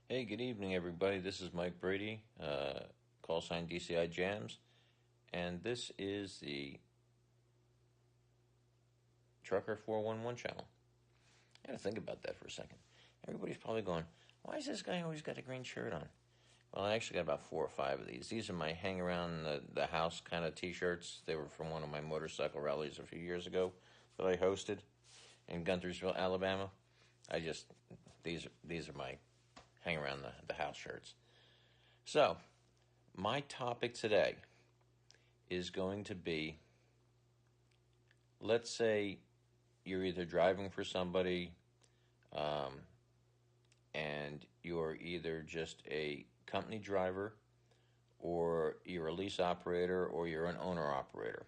Hey, good evening, everybody. This is Mike Brady, call sign DCI Jams, and this is the Trucker411 channel. I gotta think about that for a second. Everybody's probably going, why is this guy always got a green shirt on? Well, I actually got about 4 or 5 of these. These are my hang around the house kind of t-shirts. They were from one of my motorcycle rallies a few years ago that I hosted in Guntersville, Alabama. These are my hang around the house shirts. So, my topic today is going to be, let's say you're either driving for somebody and you're either just a company driver or you're a lease operator or you're an owner operator.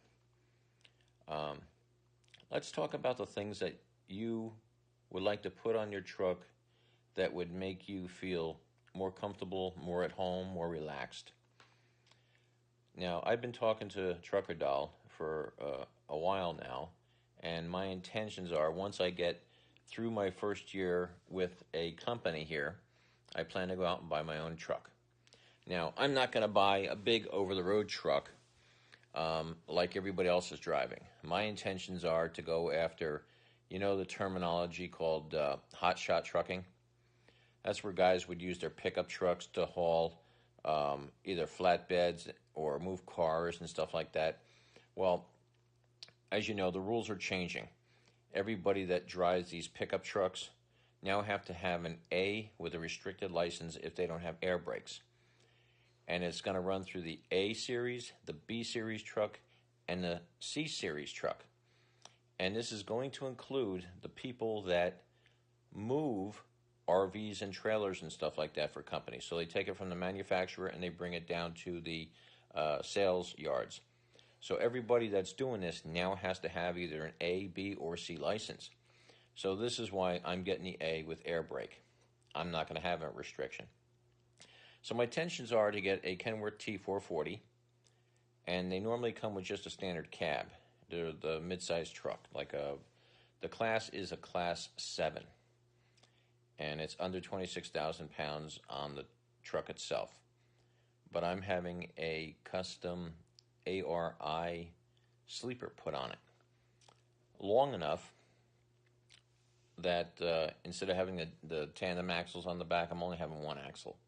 Let's talk about the things that you would like to put on your truck that would make you feel more comfortable, more at home, more relaxed. Now, I've been talking to TruckerDoll for a while now, and my intentions are, once I get through my first year with a company here, I plan to go out and buy my own truck. Now, I'm not going to buy a big over-the-road truck like everybody else is driving. My intentions are to go after, the terminology called hot shot trucking. That's where guys would use their pickup trucks to haul either flatbeds or move cars and stuff like that. Well, as you know, the rules are changing. Everybody that drives these pickup trucks now have to have an A with a restricted license if they don't have air brakes. And it's going to run through the A series, the B series truck, and the C series truck. And this is going to include the people that move RVs and trailers and stuff like that for companies. So they take it from the manufacturer and they bring it down to the sales yards. So everybody that's doing this now has to have either an A, B, or C license. So this is why I'm getting the A with air brake. I'm not going to have a restriction. So my intentions are to get a Kenworth T440, and they normally come with just a standard cab. They're the mid-sized truck. The class is a Class 7. And it's under 26,000 pounds on the truck itself. But I'm having a custom ARI sleeper put on it, long enough that instead of having the tandem axles on the back, I'm only having one axle.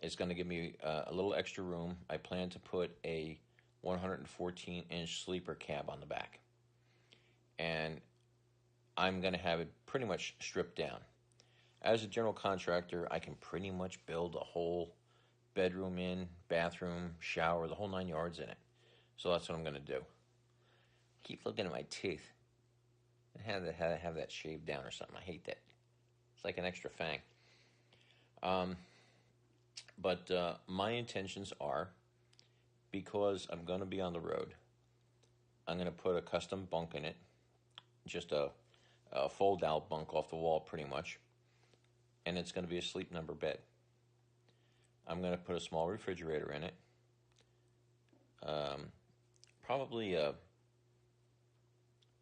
It's going to give me a little extra room. I plan to put a 114-inch sleeper cab on the back. And I'm going to have it pretty much stripped down. As a general contractor, I can pretty much build a whole bedroom in, bathroom, shower, the whole 9 yards in it. So that's what I'm going to do. Keep looking at my teeth. I have that shaved down or something. I hate that. It's like an extra fang. But my intentions are, because I'm going to be on the road, I'm going to put a custom bunk in it, just a fold-out bunk off the wall pretty much, and it's going to be a sleep number bed. I'm going to put a small refrigerator in it, probably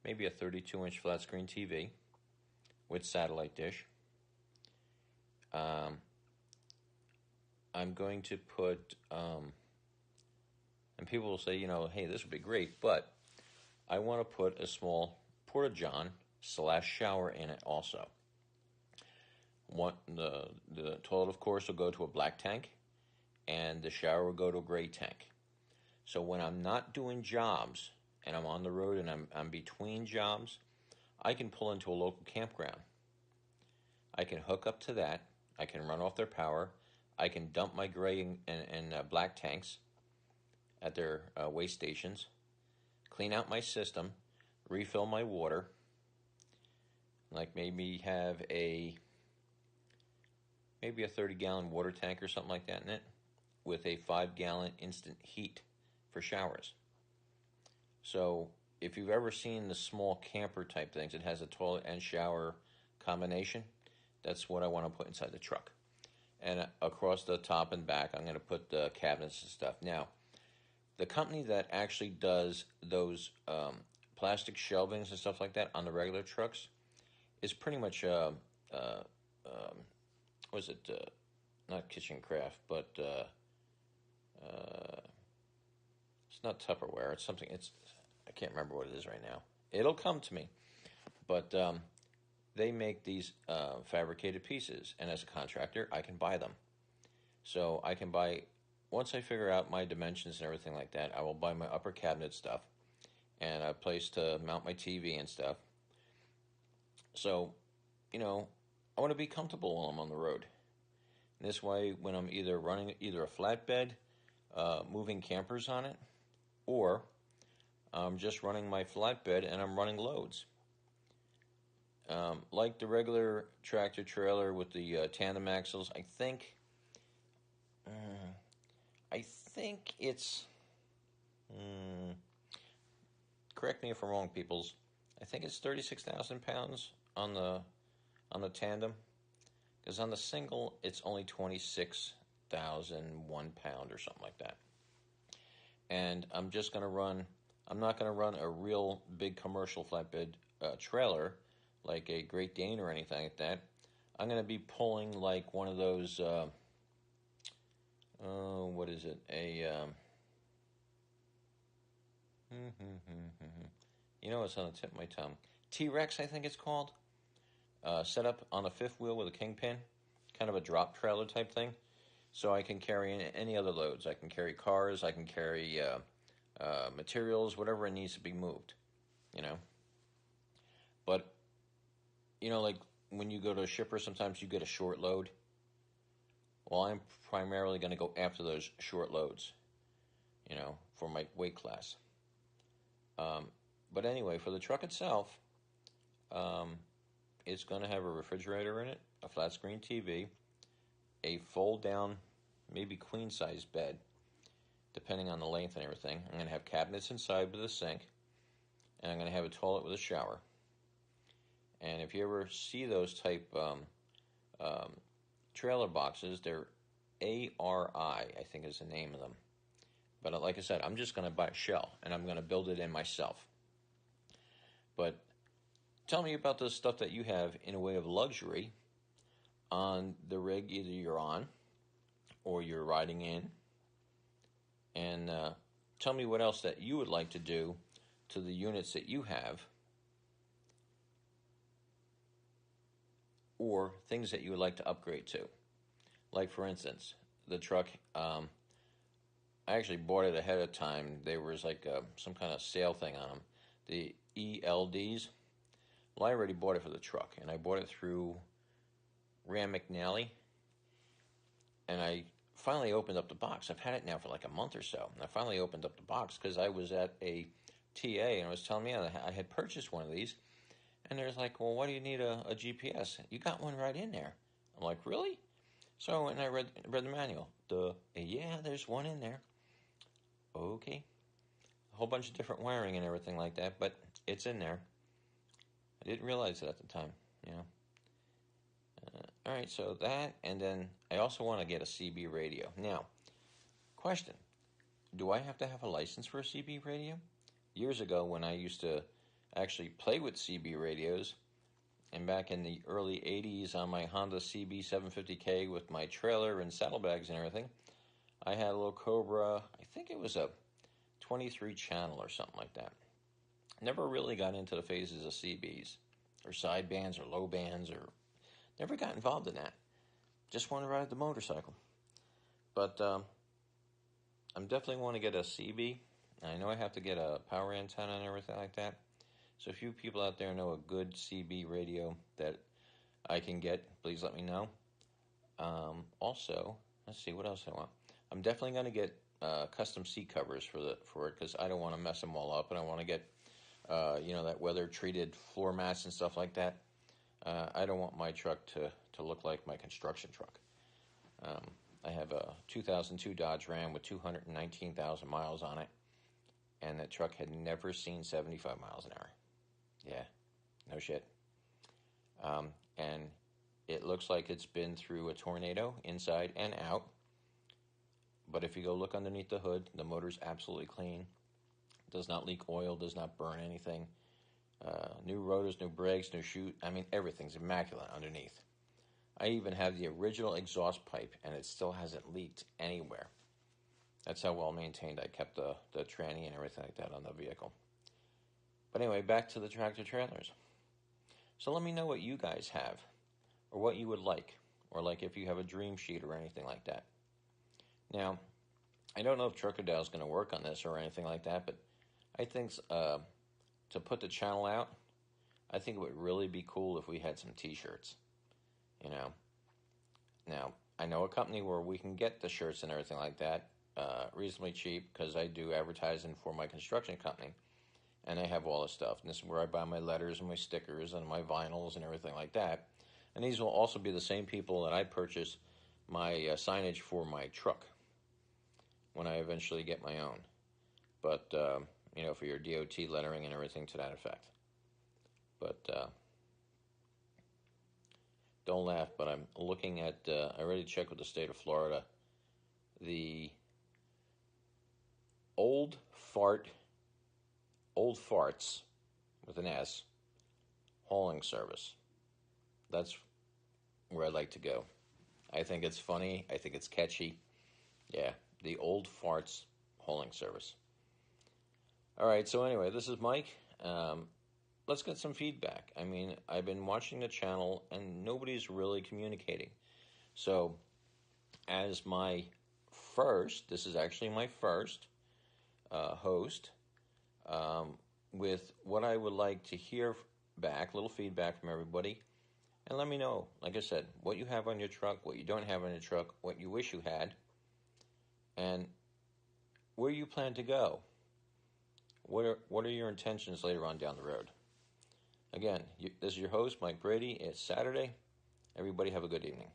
maybe a 32-inch flat screen TV with satellite dish. I'm going to put, and people will say, hey, this would be great, but I want to put a small porta-john / shower in it also. The toilet, of course, will go to a black tank, and the shower will go to a gray tank. So when I'm not doing jobs and I'm on the road and I'm between jobs, I can pull into a local campground. I can hook up to that. I can run off their power. I can dump my gray and black tanks at their waste stations, clean out my system, refill my water, like maybe have a 30-gallon water tank or something like that in it, with a 5-gallon instant heat for showers. So if you've ever seen the small camper type things, it has a toilet and shower combination. That's what I want to put inside the truck. And across the top and back, I'm going to put the cabinets and stuff. Now, the company that actually does those plastic shelvings and stuff like that on the regular trucks is pretty much was it, not kitchen craft, but it's not Tupperware. It's something, I can't remember what it is right now. It'll come to me. But they make these fabricated pieces, and as a contractor, I can buy them. So I can buy, once I figure out my dimensions and everything like that, I will buy my upper cabinet stuff and a place to mount my TV and stuff. So, you know, I want to be comfortable while I'm on the road. And this way, when I'm either running a flatbed, moving campers on it, or I'm just running my flatbed and I'm running loads. Like the regular tractor trailer with the tandem axles, I think it's, correct me if I'm wrong, peoples, I think it's 36,000 pounds on the tandem, because on the single it's only 26,001 pound or something like that. And I'm not going to run a real big commercial flatbed trailer like a Great Dane or anything like that. I'm going to be pulling like one of those, what is it? You know, it's on the tip of my tongue. T-Rex, I think it's called. Set up on a fifth wheel with a kingpin, kind of a drop trailer type thing. So I can carry any other loads. I can carry cars, I can carry materials, whatever it needs to be moved, you know. But, you know, like when you go to a shipper, sometimes you get a short load. Well, I'm primarily going to go after those short loads, you know, for my weight class. But anyway, for the truck itself, it's going to have a refrigerator in it, a flat screen TV, a fold-down, maybe queen-size bed, depending on the length and everything. I'm going to have cabinets inside with a sink, and I'm going to have a toilet with a shower. And if you ever see those type trailer boxes, they're ARI, I think is the name of them. But like I said, I'm just going to buy a shell, and I'm going to build it in myself. But tell me about the stuff that you have in a way of luxury on the rig either you're on or you're riding in. And tell me what else that you would like to do to the units that you have, or things that you would like to upgrade to. Like, for instance, the truck, I actually bought it ahead of time. There was like some kind of sale thing on them. The ELDs. Well, I already bought it for the truck, and I bought it through Ram McNally, and I finally opened up the box. I've had it now for like a month or so, and I finally opened up the box because I was at a TA, and I was telling me I had purchased one of these, and there's like, well, why do you need a GPS? You got one right in there. I'm like, really? So, and I read the manual. Yeah, there's one in there. Okay. A whole bunch of different wiring and everything like that, but it's in there. I didn't realize it at the time, you know. All right, so that, and then I also want to get a CB radio. Now, question, do I have to have a license for a CB radio? Years ago, when I used to actually play with CB radios, and back in the early 80s on my Honda CB 750K with my trailer and saddlebags and everything, I had a little Cobra, I think it was a 23 channel or something like that. Never really got into the phases of CBs or side bands or low bands, or never got involved in that. Just want to ride the motorcycle. But I'm definitely want to get a CB. I know I have to get a power antenna and everything like that. So if you people out there know a good CB radio that I can get, please let me know. Also, let's see what else I want. I'm definitely going to get custom seat covers for it, because I don't want to mess them all up, and I want to get that weather treated floor mats and stuff like that. I don't want my truck to look like my construction truck. I have a 2002 Dodge Ram with 219,000 miles on it, and that truck had never seen 75 miles an hour. Yeah, no shit. And it looks like it's been through a tornado inside and out. But if you go look underneath the hood, the motor's absolutely clean. Does not leak oil, does not burn anything. New rotors, new brakes, new chute. I mean, everything's immaculate underneath. I even have the original exhaust pipe, and it still hasn't leaked anywhere. That's how well maintained I kept the tranny and everything like that on the vehicle. But anyway, back to the tractor trailers. So let me know what you guys have, or what you would like, or like if you have a dream sheet or anything like that. Now, I don't know if TruckerDoll is going to work on this or anything like that, but I think to put the channel out, I think it would really be cool if we had some t-shirts, you know. Now, I know a company where we can get the shirts and everything like that reasonably cheap, because I do advertising for my construction company, and I have all the stuff. And this is where I buy my letters and my stickers and my vinyls and everything like that. And these will also be the same people that I purchase my signage for my truck when I eventually get my own. But, you know, for your DOT lettering and everything to that effect. But don't laugh, but I'm looking at, I already checked with the state of Florida, the old farts with an S hauling service. That's where I'd like to go. I think it's funny. I think it's catchy. Yeah, the old farts hauling service. All right, so anyway, this is Mike. Let's get some feedback. I mean, I've been watching the channel and nobody's really communicating. So, as my first, this is actually my first host, with what I would like to hear back, little feedback from everybody. And let me know, like I said, what you have on your truck, what you don't have on your truck, what you wish you had, and where you plan to go. What are your intentions later on down the road? Again, this is your host, Mike Brady. It's Saturday. Everybody have a good evening.